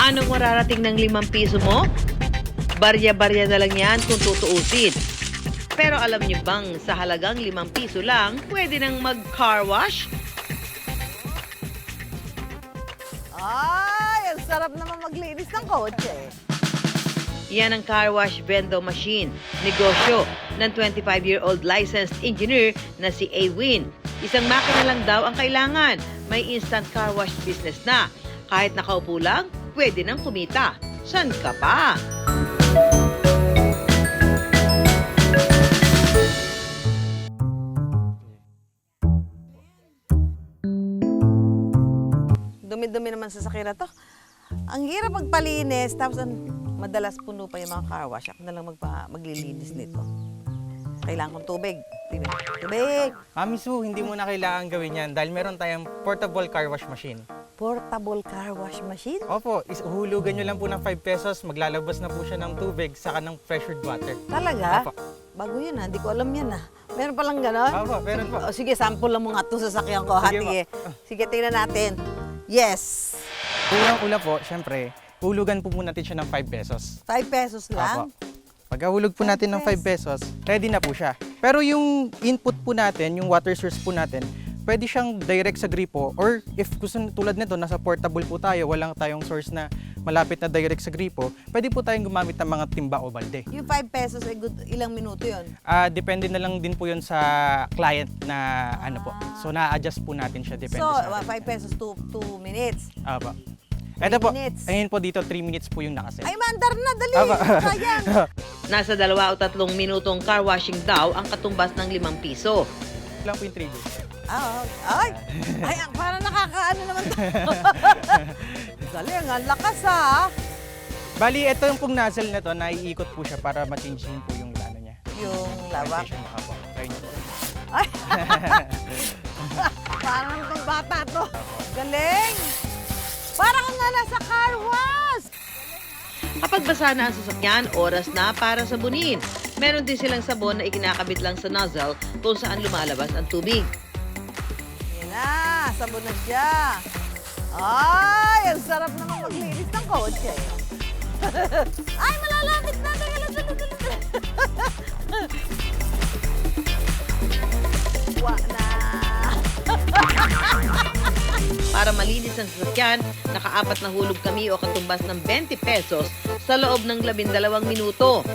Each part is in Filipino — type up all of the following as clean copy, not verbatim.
Anong mararating ng 5 piso mo? Barya-barya na lang yan kung tutuusin. Pero alam niyo bang sa halagang 5 piso lang, pwede nang mag-car wash? Ay, ang sarap naman maglinis ng kotse. Yan ang car wash vendo machine, negosyo ng 25-year-old licensed engineer na si Awin. Isang makina lang daw ang kailangan. May instant car wash business na. Kahit nakaupo lang, pwede nang kumita. San ka pa? Dumi-dumi naman sa sakyan na to. Ang hirap magpalinis, tapos madalas puno pa yung mga car wash. Ako na lang maglilinis nito. Kailangan kong tubig. Tubig! Miss Wu, hindi mo na kailangan gawin yan dahil meron tayong portable car wash machine. Portable car wash machine? Opo, uhulugan nyo lang po ng 5 pesos, maglalabas na po siya ng tubig saka ng pressured water. Talaga? Opo. Bago yun ha, hindi ko alam yan ha. Meron palang ganon? Opo, meron po. O, sige, sample lang mo nga ito sa sakyan ko ha. Sige po. Sige, sige, tingnan natin. Yes! Unang-una po, syempre, hulugan po muna natin siya ng 5 pesos. 5 pesos lang? Opo. Pagkahulog po natin ng 5 pesos, ready na po siya. Pero yung input po natin, yung water source po natin, pwede siyang direct sa gripo or if gusto tulad nito, nasa portable po tayo, walang tayong source na malapit na direct sa gripo, pwede po tayong gumamit ng mga timba o balde. Yung 5 pesos, ay good, ilang minuto yun? Depende na lang din po yun sa client na ano po. So na-adjust po natin siya, depende So, sa atin. 5 pesos, 2 minutes. Aba. Ito po, minutes. ayun po dito, 3 minutes po yung nakaset. Ay, mandar na, dali! Aba. Sayang! Nasa 2 o 3 minutong car washing daw ang katumbas ng 5 piso. lang po yung trigger. Ay, parang nakakaano naman to. Galing, ang lakas ha. Bali, ito yung pong nozzle na to, naiikot po siya para ma-change din po yung ano niya. Yung lawak. Orientation niya po. Try niyo po. Ay! Parang itong bata to. Galing! Parang nga nasa car wash! Kapag basa na ang sasakyan, oras na para sabunin. Meron din silang sabon na ikinakabit lang sa nozzle kung saan lumalabas ang tubig. Yan na, sabon na siya. Ay, ang sarap naman maglinis ng kotse. Ay, malalapit na. Wa na. Para malinis ang sasakyan, naka-4 na hulog kami o katumbas ng 20 pesos sa loob ng 12 minuto.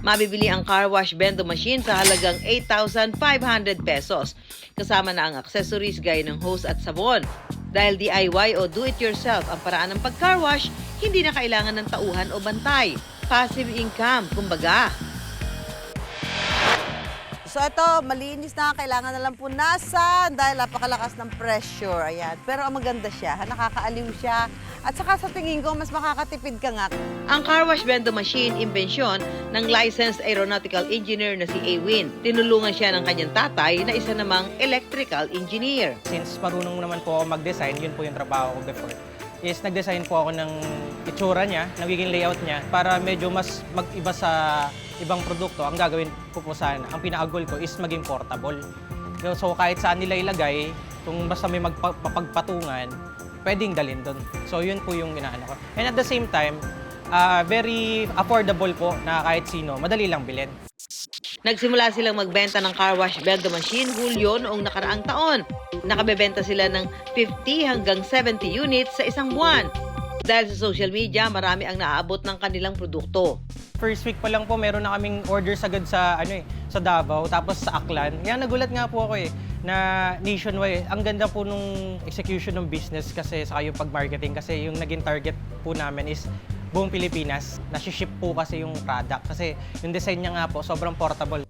Mabibili ang car wash vendo machine sa halagang 8,500 pesos. Kasama na ang accessories gaya ng hose at sabon. Dahil DIY o do-it-yourself ang paraan ng pag-car wash, hindi na kailangan ng tauhan o bantay. Passive income, kumbaga. So ito, malinis na, kailangan na lang punasan dahil napakalakas ng pressure. Ayan. Pero ang maganda siya, nakakaaliw siya. At saka sa tingin ko, mas makakatipid ka nga. Ang car wash vendo machine, imbensyon ng licensed aeronautical engineer na si Awin. Tinulungan siya ng kanyang tatay na isa namang electrical engineer. Since marunong naman po ako mag-design, yun po yung trabaho ko before, is nag-design po ako ng itsura niya, nagiging layout niya, para medyo mas mag-iba sa ibang produkto. Ang gagawin ko po sana, ang pinaka-goal ko is maging portable. So kahit saan nila ilagay, kung basta may magpapagpatungan, pwedeng dalhin doon. So yun po yung inaano ko. And at the same time, very affordable po na kahit sino, madali lang bilhin. Nagsimula silang magbenta ng car wash vendo machine Hulyo noong nakaraang taon. Nakabebenta sila ng 50 hanggang 70 units sa isang buwan. Dahil sa social media, marami ang naaabot ng kanilang produkto. First week pa lang po, meron na kaming orders agad sa sa Davao, tapos sa Aklan. Kaya nagulat nga po ako na nationwide. Ang ganda po nung execution ng business kasi sa yung pag-marketing kasi yung naging target po namin is buong Pilipinas. Nasi-ship po kasi yung product kasi yung design niya nga po sobrang portable.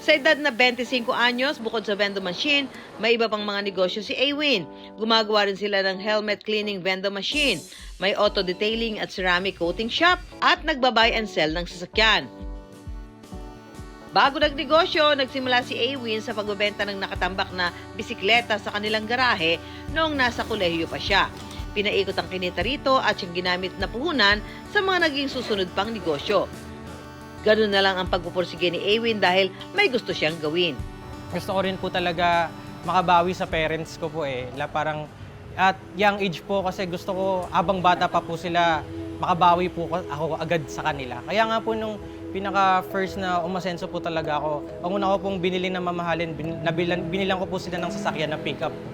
Sa edad na 25 anyos, bukod sa vendo machine, may iba pang mga negosyo si Awin. Gumagawa rin sila ng helmet cleaning vendo machine, may auto detailing at ceramic coating shop, at nagbabay and sell ng sasakyan. Bago nagnegosyo, nagsimula si Awin sa pagbebenta ng nakatambak na bisikleta sa kanilang garahe noong nasa kolehiyo pa siya. Pinaikot ang kinita rito at siyang ginamit na puhunan sa mga naging susunod pang negosyo. Ganun na lang ang pagpupursige ni Awin dahil may gusto siyang gawin. Gusto ko rin po talaga makabawi sa parents ko po parang At young age po kasi gusto ko, habang bata pa po sila, makabawi po ako agad sa kanila. Kaya nga po nung pinaka-first na umasenso po talaga ako, ang una ko pong binili na mamahalin, binilang ko po sila ng sasakyan na pick-up po.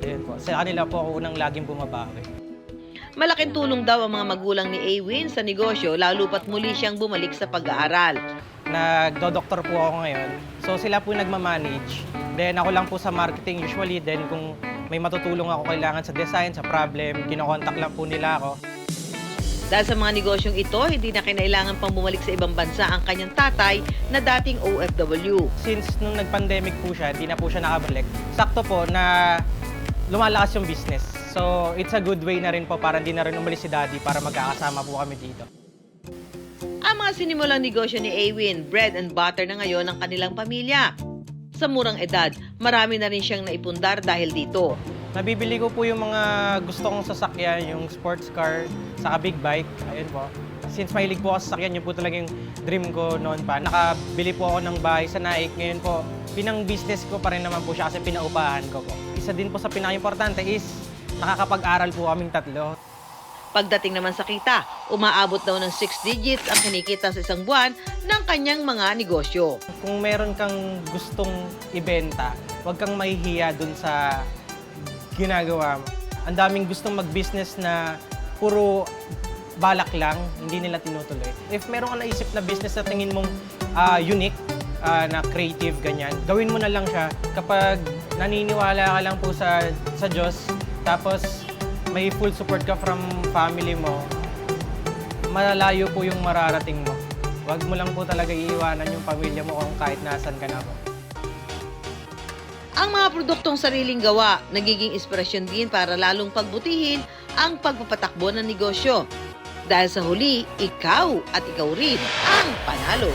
Ayun po. Sa kanila po ako unang laging bumabawi. Malaking tulong daw ang mga magulang ni Aywin sa negosyo lalo pat muli siyang bumalik sa pag-aaral. Nagdo-doktor po ako ngayon. So sila po nagmamanage. Then ako lang po sa marketing usually. Then kung may matutulong ako kailangan sa design, sa problem, kinokontak lang po nila ako. Dahil sa mga negosyong ito, hindi na kinailangan pang bumalik sa ibang bansa ang kanyang tatay na dating OFW. Since nung nag-pandemic po siya, hindi na po siya nakabalik. Sakto po na lumalakas yung business. So it's a good way na rin po para hindi na rin umalis si Daddy para magkakasama po kami dito. Ang mga sinimulang negosyo ni Aywin, bread and butter na ngayon ng kanilang pamilya. Sa murang edad, marami na rin siyang naipundar dahil dito. Nabibili ko po yung mga gusto kong sasakyan, yung sports car, saka big bike. Ayun po. Since mahilig po ako sa sasakyan, yun po talagang dream ko noon pa. Nakabili po ako ng bahay sa Naik. Ngayon po, pinang-business ko pa rin naman po siya kasi pinaupahan ko po. Isa din po sa pinaka-importante is nakakapag-aral po kaming tatlo. Pagdating naman sa kita, umaabot daw ng 6 digits ang kinikita sa isang buwan ng kanyang mga negosyo. Kung meron kang gustong ibenta, huwag kang mahihiya dun sa ginagawa mo. Ang daming gustong mag-business na puro balak lang, hindi nila tinutuloy. If meron ka naisip na business na tingin mong unique, na creative, ganyan, gawin mo na lang siya. Kapag naniniwala ka lang po sa Diyos, tapos may full support ka from family mo, malalayo po yung mararating mo. Huwag mo lang po talaga iiwanan yung pamilya mo kung kahit nasan ka na po. Ang mga produktong sariling gawa, nagiging inspirasyon din para lalong pagbutihin ang pagpapatakbo ng negosyo. Dahil sa huli, ikaw at ikaw rin ang panalo.